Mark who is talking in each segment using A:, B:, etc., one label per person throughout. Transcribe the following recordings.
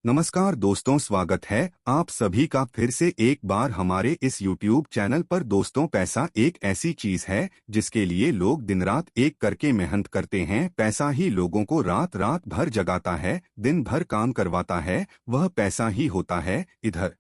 A: नमस्कार दोस्तों, स्वागत है आप सभी का फिर से एक बार हमारे इस YouTube चैनल पर। दोस्तों, पैसा एक ऐसी चीज है जिसके लिए लोग दिन रात एक करके मेहनत करते हैं। पैसा ही लोगों को रात रात भर जगाता है, दिन भर काम करवाता है। वह पैसा ही होता है इधर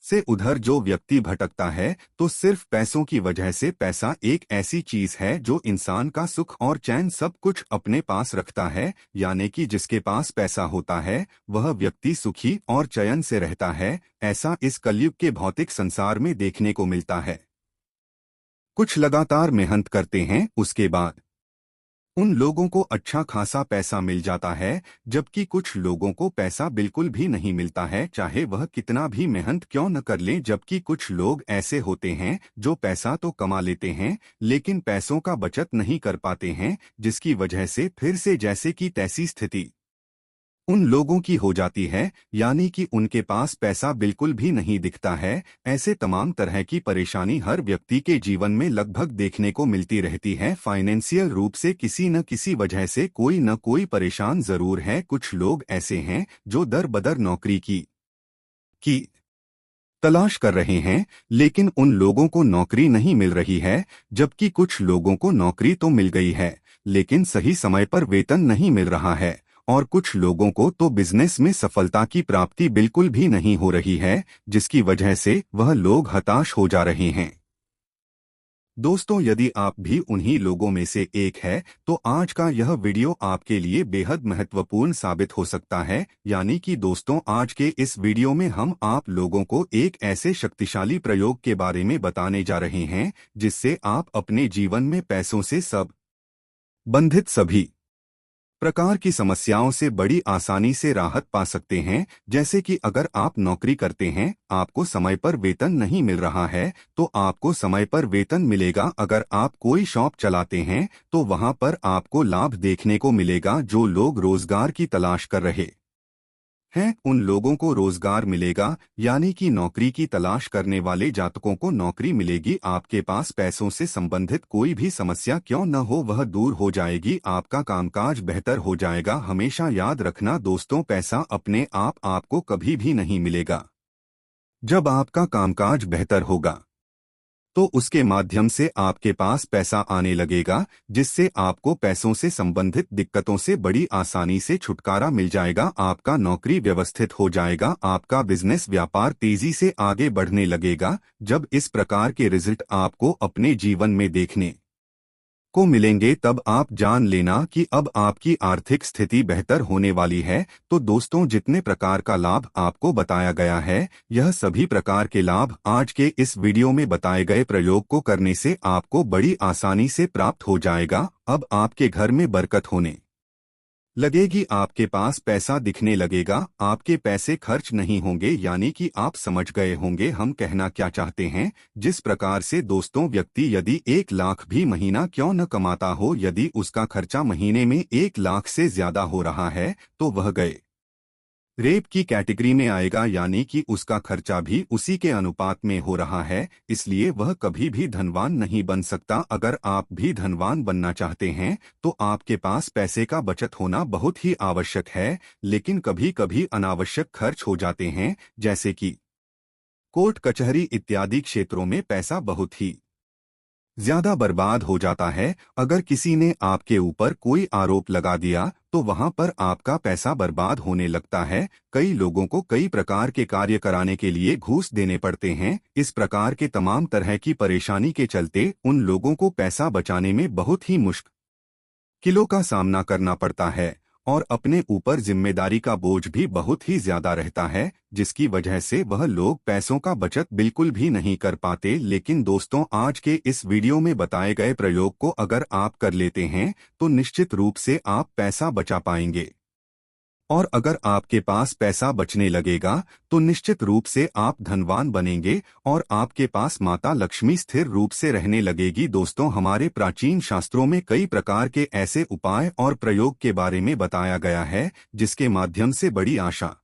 A: से उधर जो व्यक्ति भटकता है, तो सिर्फ पैसों की वजह से। पैसा एक ऐसी चीज है जो इंसान का सुख और चैन सब कुछ अपने पास रखता है। यानी कि जिसके पास पैसा होता है वह व्यक्ति सुखी और चैन से रहता है। ऐसा इस कलयुग के भौतिक संसार में देखने को मिलता है। कुछ लगातार मेहनत करते हैं, उसके बाद उन लोगों को अच्छा खासा पैसा मिल जाता है, जबकि कुछ लोगों को पैसा बिल्कुल भी नहीं मिलता है, चाहे वह कितना भी मेहनत क्यों न कर लें। जबकि कुछ लोग ऐसे होते हैं जो पैसा तो कमा लेते हैं लेकिन पैसों का बचत नहीं कर पाते हैं, जिसकी वजह से फिर से जैसे की तैसी स्थिति उन लोगों की हो जाती है। यानी कि उनके पास पैसा बिल्कुल भी नहीं दिखता है। ऐसे तमाम तरह की परेशानी हर व्यक्ति के जीवन में लगभग देखने को मिलती रहती है। फाइनेंशियल रूप से किसी न किसी वजह से कोई न कोई परेशान जरूर है। कुछ लोग ऐसे हैं जो दर बदर नौकरी की तलाश कर रहे हैं, लेकिन उन लोगों को नौकरी नहीं मिल रही है। जबकि कुछ लोगों को नौकरी तो मिल गई है लेकिन सही समय पर वेतन नहीं मिल रहा है। और कुछ लोगों को तो बिजनेस में सफलता की प्राप्ति बिल्कुल भी नहीं हो रही है, जिसकी वजह से वह लोग हताश हो जा रहे हैं। दोस्तों, यदि आप भी उन्हीं लोगों में से एक है तो आज का यह वीडियो आपके लिए बेहद महत्वपूर्ण साबित हो सकता है। यानी कि दोस्तों, आज के इस वीडियो में हम आप लोगों को एक ऐसे शक्तिशाली प्रयोग के बारे में बताने जा रहे हैं जिससे आप अपने जीवन में पैसों से संबंधित सभी प्रकार की समस्याओं से बड़ी आसानी से राहत पा सकते हैं। जैसे कि अगर आप नौकरी करते हैं, आपको समय पर वेतन नहीं मिल रहा है, तो आपको समय पर वेतन मिलेगा। अगर आप कोई शॉप चलाते हैं तो वहां पर आपको लाभ देखने को मिलेगा। जो लोग रोजगार की तलाश कर रहे हैं उन लोगों को रोजगार मिलेगा। यानी कि नौकरी की तलाश करने वाले जातकों को नौकरी मिलेगी। आपके पास पैसों से संबंधित कोई भी समस्या क्यों न हो वह दूर हो जाएगी। आपका कामकाज बेहतर हो जाएगा। हमेशा याद रखना दोस्तों, पैसा अपने आप आपको कभी भी नहीं मिलेगा। जब आपका कामकाज बेहतर होगा तो उसके माध्यम से आपके पास पैसा आने लगेगा, जिससे आपको पैसों से संबंधित दिक्कतों से बड़ी आसानी से छुटकारा मिल जाएगा। आपका नौकरी व्यवस्थित हो जाएगा, आपका बिजनेस व्यापार तेजी से आगे बढ़ने लगेगा। जब इस प्रकार के रिजल्ट आपको अपने जीवन में देखने को मिलेंगे तब आप जान लेना कि अब आपकी आर्थिक स्थिति बेहतर होने वाली है। तो दोस्तों, जितने प्रकार का लाभ आपको बताया गया है, यह सभी प्रकार के लाभ आज के इस वीडियो में बताए गए प्रयोग को करने से आपको बड़ी आसानी से प्राप्त हो जाएगा। अब आपके घर में बरकत होने लगेगी, आपके पास पैसा दिखने लगेगा, आपके पैसे खर्च नहीं होंगे। यानी कि आप समझ गए होंगे हम कहना क्या चाहते हैं। जिस प्रकार से दोस्तों, व्यक्ति यदि 1 लाख भी महीना क्यों न कमाता हो, यदि उसका खर्चा महीने में 1 लाख से ज्यादा हो रहा है तो वह गए रेप की कैटेगरी में आएगा। यानी कि उसका खर्चा भी उसी के अनुपात में हो रहा है, इसलिए वह कभी भी धनवान नहीं बन सकता। अगर आप भी धनवान बनना चाहते हैं तो आपके पास पैसे का बचत होना बहुत ही आवश्यक है। लेकिन कभी कभी अनावश्यक खर्च हो जाते हैं, जैसे कि कोर्ट कचहरी इत्यादि क्षेत्रों में पैसा बहुत ही ज्यादा बर्बाद हो जाता है। अगर किसी ने आपके ऊपर कोई आरोप लगा दिया तो वहां पर आपका पैसा बर्बाद होने लगता है। कई लोगों को कई प्रकार के कार्य कराने के लिए घूस देने पड़ते हैं। इस प्रकार के तमाम तरह की परेशानी के चलते उन लोगों को पैसा बचाने में बहुत ही मुश्किलों का सामना करना पड़ता है और अपने ऊपर जिम्मेदारी का बोझ भी बहुत ही ज्यादा रहता है, जिसकी वजह से वह लोग पैसों का बचत बिल्कुल भी नहीं कर पाते। लेकिन दोस्तों, आज के इस वीडियो में बताए गए प्रयोग को अगर आप कर लेते हैं तो निश्चित रूप से आप पैसा बचा पाएंगे। और अगर आपके पास पैसा बचने लगेगा तो निश्चित रूप से आप धनवान बनेंगे और आपके पास माता लक्ष्मी स्थिर रूप से रहने लगेगी। दोस्तों, हमारे प्राचीन शास्त्रों में कई प्रकार के ऐसे उपाय और प्रयोग के बारे में बताया गया है जिसके माध्यम से बड़ी आशा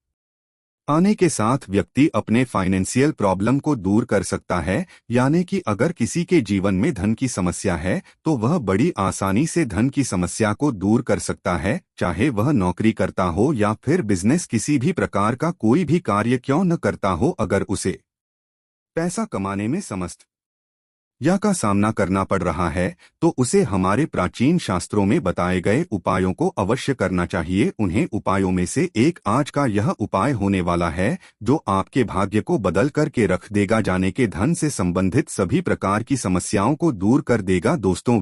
A: आने के साथ व्यक्ति अपने फाइनेंशियल प्रॉब्लम को दूर कर सकता है। यानी कि अगर किसी के जीवन में धन की समस्या है तो वह बड़ी आसानी से धन की समस्या को दूर कर सकता है, चाहे वह नौकरी करता हो या फिर बिजनेस, किसी भी प्रकार का कोई भी कार्य क्यों न करता हो। अगर उसे पैसा कमाने में समस्या का सामना करना पड़ रहा है तो उसे हमारे प्राचीन शास्त्रों में बताए गए उपायों को अवश्य करना चाहिए। उन्हें उपायों में से एक आज का यह उपाय होने वाला है जो आपके भाग्य को बदल करके रख देगा, जाने के धन से संबंधित सभी प्रकार की समस्याओं को दूर कर देगा। दोस्तों,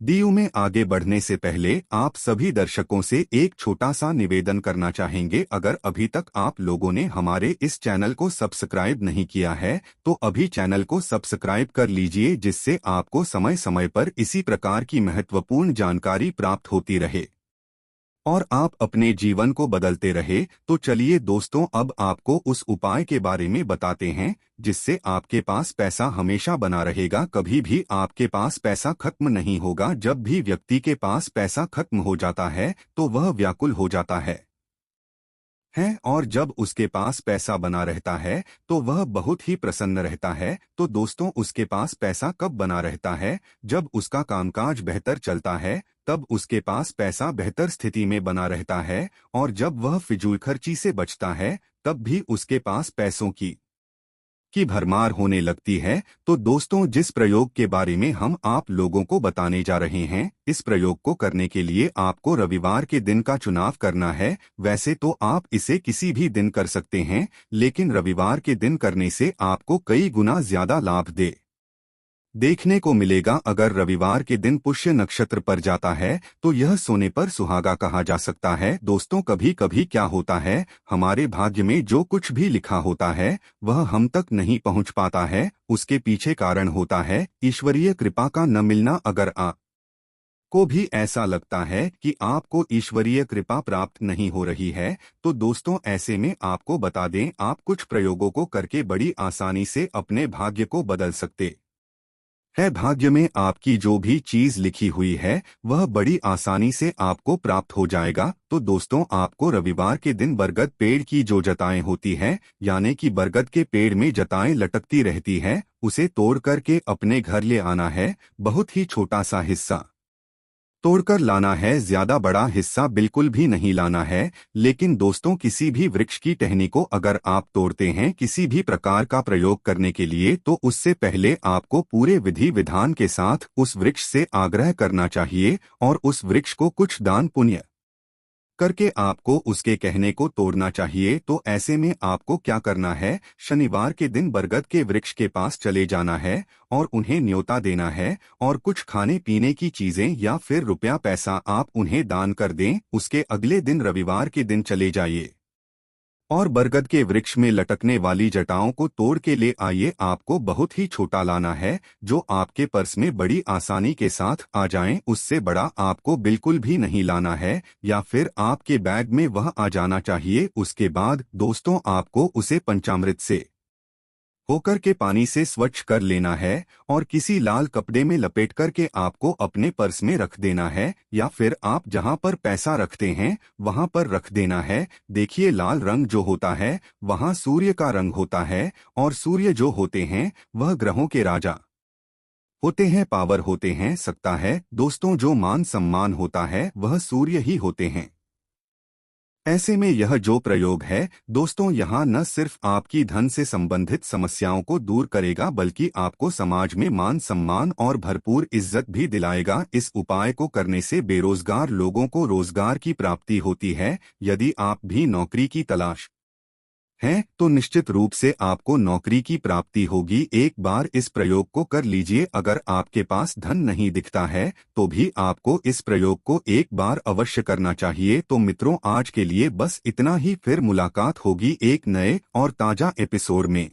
A: वीडियो में आगे बढ़ने से पहले आप सभी दर्शकों से एक छोटा सा निवेदन करना चाहेंगे। अगर अभी तक आप लोगों ने हमारे इस चैनल को सब्सक्राइब नहीं किया है तो अभी चैनल को सब्सक्राइब कर लीजिए, जिससे आपको समय समय पर इसी प्रकार की महत्वपूर्ण जानकारी प्राप्त होती रहे और आप अपने जीवन को बदलते रहे। तो चलिए दोस्तों, अब आपको उस उपाय के बारे में बताते हैं जिससे आपके पास पैसा हमेशा बना रहेगा, कभी भी आपके पास पैसा खत्म नहीं होगा। जब भी व्यक्ति के पास पैसा खत्म हो जाता है तो वह व्याकुल हो जाता है और जब उसके पास पैसा बना रहता है तो वह बहुत ही प्रसन्न रहता है। तो दोस्तों, उसके पास पैसा कब बना रहता है? जब उसका कामकाज बेहतर चलता है तब उसके पास पैसा बेहतर स्थिति में बना रहता है, और जब वह फिजूल खर्ची से बचता है तब भी उसके पास पैसों की भरमार होने लगती है। तो दोस्तों, जिस प्रयोग के बारे में हम आप लोगों को बताने जा रहे हैं, इस प्रयोग को करने के लिए आपको रविवार के दिन का चुनाव करना है। वैसे तो आप इसे किसी भी दिन कर सकते हैं, लेकिन रविवार के दिन करने से आपको कई गुना ज्यादा लाभ देखने को मिलेगा। अगर रविवार के दिन पुष्य नक्षत्र पर जाता है तो यह सोने पर सुहागा कहा जा सकता है। दोस्तों, कभी कभी क्या होता है, हमारे भाग्य में जो कुछ भी लिखा होता है वह हम तक नहीं पहुंच पाता है। उसके पीछे कारण होता है ईश्वरीय कृपा का न मिलना। अगर को भी ऐसा लगता है कि आपको ईश्वरीय कृपा प्राप्त नहीं हो रही है तो दोस्तों, ऐसे में आपको बता दें, आप कुछ प्रयोगों को करके बड़ी आसानी से अपने भाग्य को बदल सकते भाग्य में आपकी जो भी चीज लिखी हुई है वह बड़ी आसानी से आपको प्राप्त हो जाएगा। तो दोस्तों, आपको रविवार के दिन बरगद पेड़ की जो जताएं होती है, यानी कि बरगद के पेड़ में जताएं लटकती रहती है, उसे तोड़ करके अपने घर ले आना है। बहुत ही छोटा सा हिस्सा तोड़कर लाना है, ज्यादा बड़ा हिस्सा बिल्कुल भी नहीं लाना है। लेकिन दोस्तों, किसी भी वृक्ष की टहनी को अगर आप तोड़ते हैं किसी भी प्रकार का प्रयोग करने के लिए, तो उससे पहले आपको पूरे विधि विधान के साथ उस वृक्ष से आग्रह करना चाहिए और उस वृक्ष को कुछ दान पुण्य करके आपको उसके कहने को तोड़ना चाहिए। तो ऐसे में आपको क्या करना है, शनिवार के दिन बरगद के वृक्ष के पास चले जाना है और उन्हें न्योता देना है और कुछ खाने पीने की चीजें या फिर रुपया पैसा आप उन्हें दान कर दें। उसके अगले दिन रविवार के दिन चले जाइए और बरगद के वृक्ष में लटकने वाली जटाओं को तोड़ के ले आइए। आपको बहुत ही छोटा लाना है जो आपके पर्स में बड़ी आसानी के साथ आ जाएं। उससे बड़ा आपको बिल्कुल भी नहीं लाना है, या फिर आपके बैग में वह आ जाना चाहिए। उसके बाद दोस्तों, आपको उसे पंचामृत से होकर के पानी से स्वच्छ कर लेना है और किसी लाल कपड़े में लपेट करके आपको अपने पर्स में रख देना है, या फिर आप जहां पर पैसा रखते हैं वहां पर रख देना है। देखिए, लाल रंग जो होता है वहां सूर्य का रंग होता है, और सूर्य जो होते हैं वह ग्रहों के राजा होते हैं, पावर होते हैं, सकता है दोस्तों, जो मान सम्मान होता है वह सूर्य ही होते हैं। ऐसे में यह जो प्रयोग है दोस्तों, यहाँ न सिर्फ आपकी धन से संबंधित समस्याओं को दूर करेगा बल्कि आपको समाज में मान सम्मान और भरपूर इज्जत भी दिलाएगा। इस उपाय को करने से बेरोजगार लोगों को रोजगार की प्राप्ति होती है। यदि आप भी नौकरी की तलाश हैं तो निश्चित रूप से आपको नौकरी की प्राप्ति होगी। एक बार इस प्रयोग को कर लीजिए। अगर आपके पास धन नहीं दिखता है तो भी आपको इस प्रयोग को एक बार अवश्य करना चाहिए। तो मित्रों, आज के लिए बस इतना ही। फिर मुलाकात होगी एक नए और ताजा एपिसोड में।